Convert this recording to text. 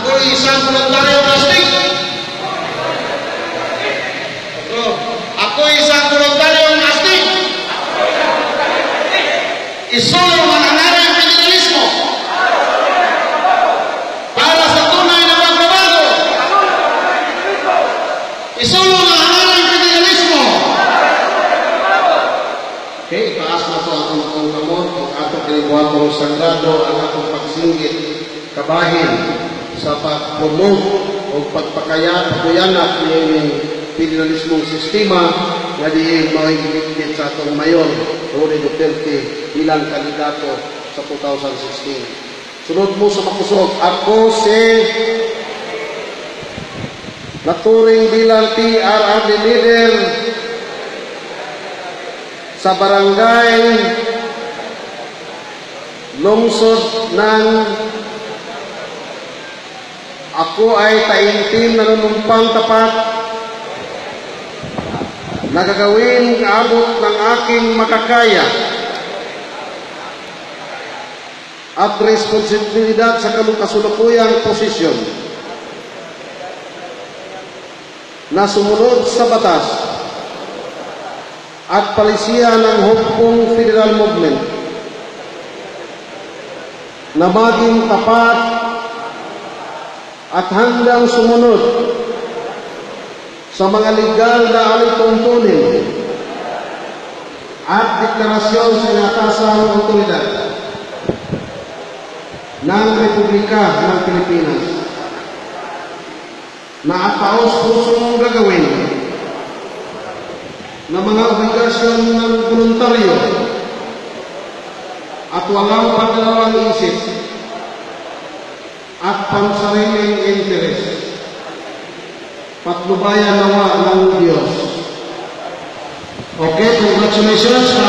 Ako'y isang voluntaryong astig. Ako'y isang voluntaryong astig. Isulong ang hangaring federalismo para sa tunay na pagbabago. Isulong ang hangaring federalismo. Okay, itaas na po ang akong kamot, ang atong kinibuhatong sagrado, ang atong pagsinggit, kabahin sa pag-promote o pagpakayanap ng federalismong sistema na di makikipit sa atong mayor, Rory Duterte, bilang kandidato sa 2016. Sunod mo sa makusog, ako si naturing bilang PRRD leader sa barangay lungsod ng ako ay taimtim na nanumpang tapat na gagawin kaabot ng aking makakaya at responsibilidad sa kasulukuyang posisyon na sumunod sa batas at palisihan ng Hopkong Federal Movement na maging tapat at handang sumunod sa mga legal na alituntunin at deklarasyon sa inatasang otoridad ng Republika ng Pilipinas na ataos-pusong gagawin na mga obligasyon ng voluntaryo at walang pagdalawang isip at pansariling interes. Patnubayan nawa ng Diyos. Okay, congratulations.